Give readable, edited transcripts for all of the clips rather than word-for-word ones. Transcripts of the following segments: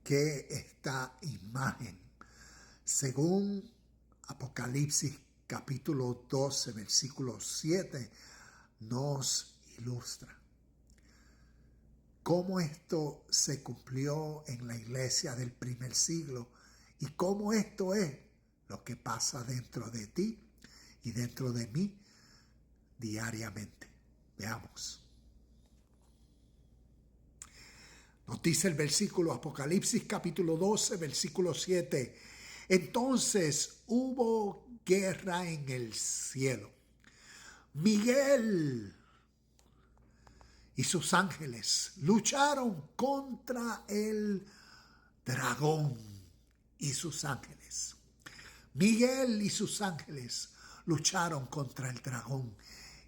que esta imagen, según Apocalipsis capítulo 12, versículo 7, nos ilustra. Cómo esto se cumplió en la iglesia del primer siglo y cómo esto es lo que pasa dentro de ti y dentro de mí diariamente. Veamos. Nos dice el versículo Apocalipsis capítulo 12, versículo 7. Entonces hubo guerra en el cielo. Miguel y sus ángeles lucharon contra el dragón y sus ángeles. Miguel y sus ángeles lucharon contra el dragón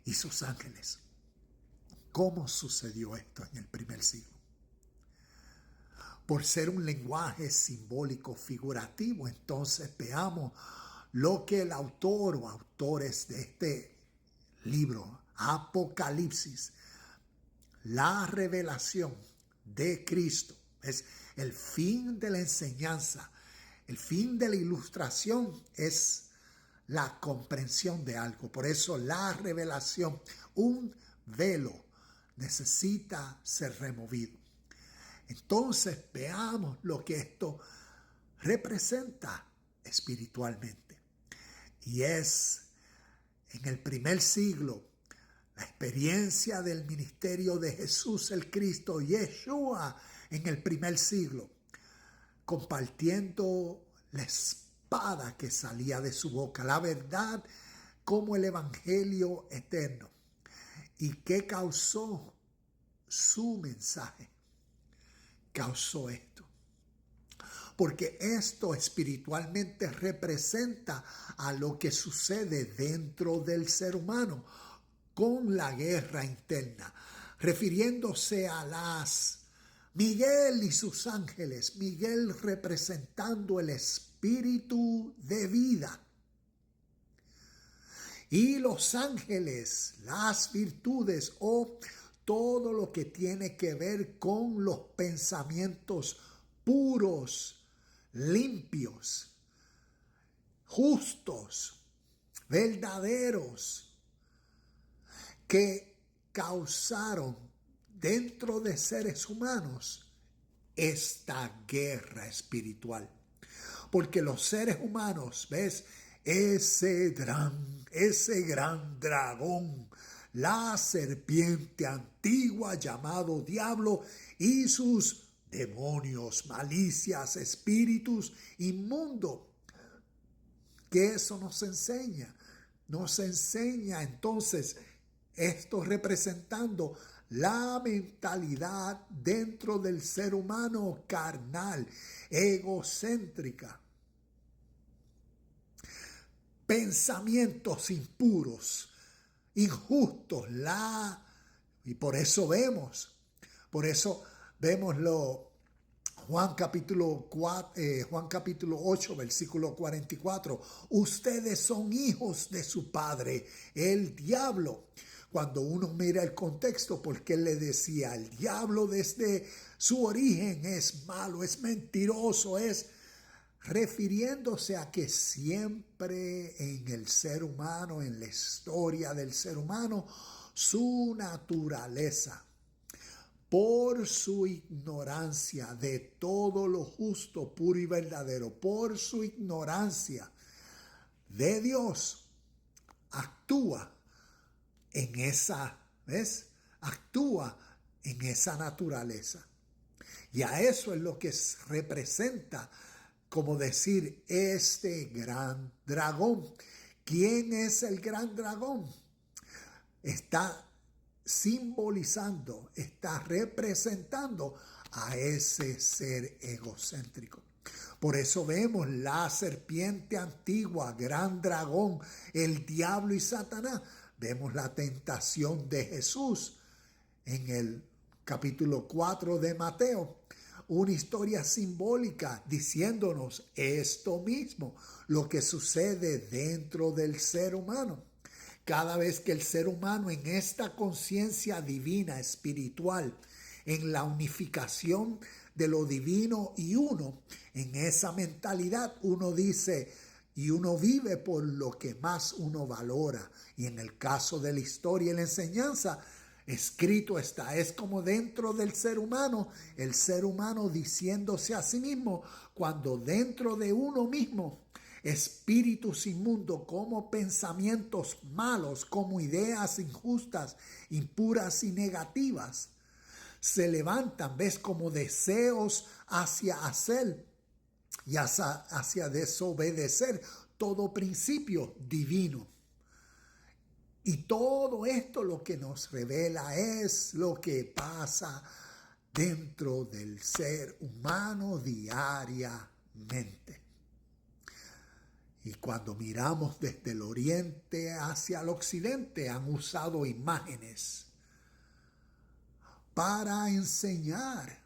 y sus ángeles. ¿Cómo sucedió esto en el primer siglo? Por ser un lenguaje simbólico figurativo, entonces veamos lo que el autor o autores de este libro, Apocalipsis, la revelación de Cristo, es el fin de la enseñanza, el fin de la ilustración es la comprensión de algo. Por eso la revelación, un velo, necesita ser removido. Entonces veamos lo que esto representa espiritualmente. Y es en el primer siglo la experiencia del ministerio de Jesús el Cristo, Yeshua, en el primer siglo, compartiendo la espada que salía de su boca, la verdad como el evangelio eterno. ¿Y qué causó su mensaje? Causó esto. Porque esto espiritualmente representa a lo que sucede dentro del ser humano con la guerra interna, refiriéndose a las Miguel y sus ángeles, Miguel representando el espíritu de vida. Y los ángeles, las virtudes o todo lo que tiene que ver con los pensamientos puros, limpios, justos, verdaderos, que causaron dentro de seres humanos esta guerra espiritual. Porque los seres humanos, ¿ves? Ese gran dragón, la serpiente antigua llamado diablo y sus demonios, malicias, espíritus inmundos. ¿Qué eso nos enseña? Nos enseña entonces esto representando la mentalidad dentro del ser humano carnal, egocéntrica. Pensamientos impuros, injustos, y por eso vemos Juan capítulo 8, versículo 44. Ustedes son hijos de su padre, el diablo. Cuando uno mira el contexto, porque él le decía, el diablo desde su origen es malo, es mentiroso, es refiriéndose a que siempre en el ser humano, en la historia del ser humano, su naturaleza, por su ignorancia de todo lo justo, puro y verdadero, por su ignorancia de Dios, actúa en actúa en esa naturaleza. Y a eso es lo que representa, como decir, este gran dragón. ¿Quién es el gran dragón? Está simbolizando, está representando a ese ser egocéntrico. Por eso vemos la serpiente antigua, gran dragón, el diablo y Satanás. Vemos la tentación de Jesús en el capítulo 4 de Mateo. Una historia simbólica diciéndonos esto mismo, lo que sucede dentro del ser humano. Cada vez que el ser humano en esta conciencia divina, espiritual, en la unificación de lo divino y uno, en esa mentalidad uno dice y uno vive por lo que más uno valora. Y en el caso de la historia y la enseñanza, escrito está, es como dentro del ser humano, el ser humano diciéndose a sí mismo, cuando dentro de uno mismo, espíritus inmundos, como pensamientos malos, como ideas injustas, impuras y negativas, se levantan, ves, como deseos hacia hacer y hacia desobedecer todo principio divino. Y todo esto lo que nos revela es lo que pasa dentro del ser humano diariamente. Y cuando miramos desde el oriente hacia el occidente, han usado imágenes para enseñar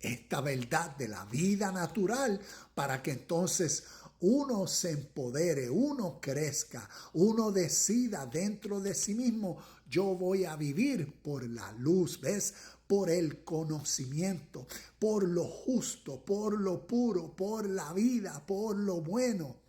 esta verdad de la vida natural, para que entonces uno se empodere, uno crezca, uno decida dentro de sí mismo, yo voy a vivir por la luz, ¿ves? Por el conocimiento, por lo justo, por lo puro, por la vida, por lo bueno.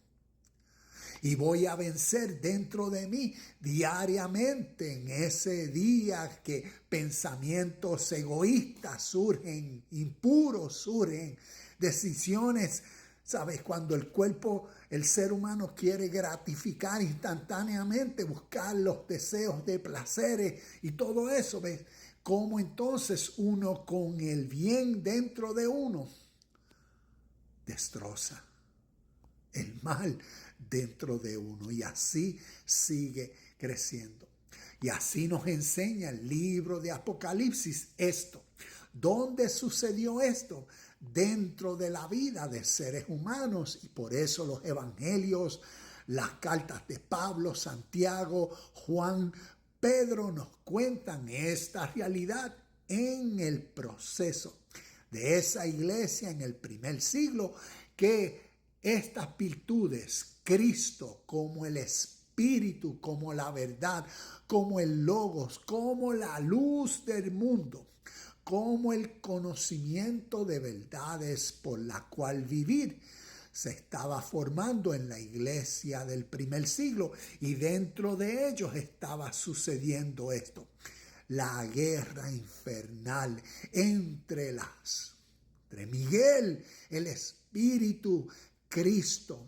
Y voy a vencer dentro de mí diariamente en ese día que pensamientos egoístas surgen, impuros surgen, decisiones, ¿sabes? Cuando el cuerpo, el ser humano quiere gratificar instantáneamente, buscar los deseos de placeres y todo eso, ¿ves? Cómo entonces uno con el bien dentro de uno destroza el mal dentro de uno y así sigue creciendo. Y así nos enseña el libro de Apocalipsis esto. ¿Dónde sucedió esto? Dentro de la vida de seres humanos, y por eso los evangelios, las cartas de Pablo, Santiago, Juan, Pedro nos cuentan esta realidad en el proceso de esa iglesia en el primer siglo, que estas virtudes, Cristo como el Espíritu, como la verdad, como el Logos, como la luz del mundo, como el conocimiento de verdades por la cual vivir, se estaba formando en la iglesia del primer siglo, y dentro de ellos estaba sucediendo esto. La guerra infernal entre Miguel, el Espíritu, Cristo,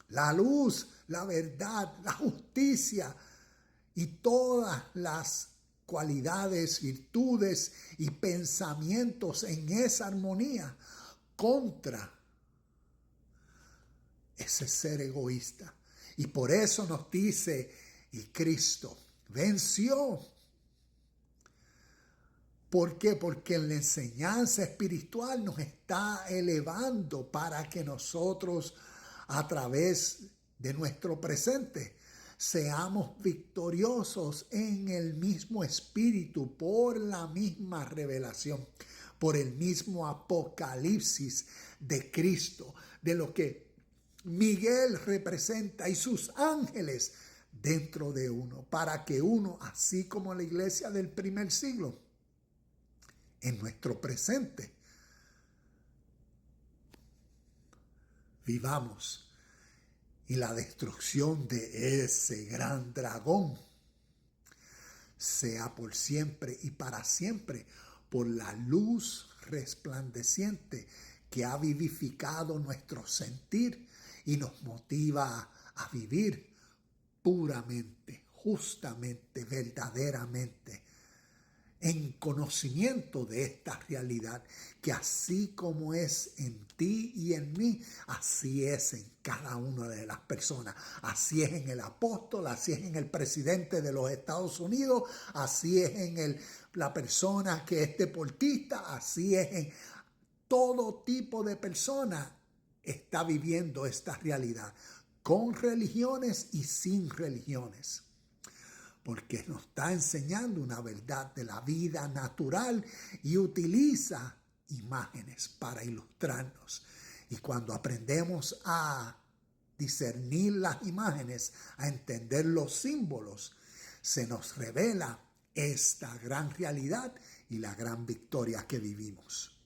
la luz, la verdad, la justicia y todas las cualidades, virtudes y pensamientos en esa armonía contra ese ser egoísta. Y por eso nos dice, y Cristo venció. ¿Por qué? Porque la enseñanza espiritual nos está elevando para que nosotros, a través de nuestro presente, seamos victoriosos en el mismo espíritu, por la misma revelación, por el mismo apocalipsis de Cristo, de lo que Miguel representa y sus ángeles dentro de uno, para que uno, así como la iglesia del primer siglo, en nuestro presente vivamos y la destrucción de ese gran dragón sea por siempre y para siempre, por la luz resplandeciente que ha vivificado nuestro sentir y nos motiva a vivir puramente, justamente, verdaderamente, en conocimiento de esta realidad, que así como es en ti y en mí, así es en cada una de las personas. Así es en el apóstol, así es en el presidente de los Estados Unidos, así es en la persona que es deportista, así es en todo tipo de persona está viviendo esta realidad, con religiones y sin religiones, porque nos está enseñando una verdad de la vida natural y utiliza imágenes para ilustrarnos. Y cuando aprendemos a discernir las imágenes, a entender los símbolos, se nos revela esta gran realidad y la gran victoria que vivimos.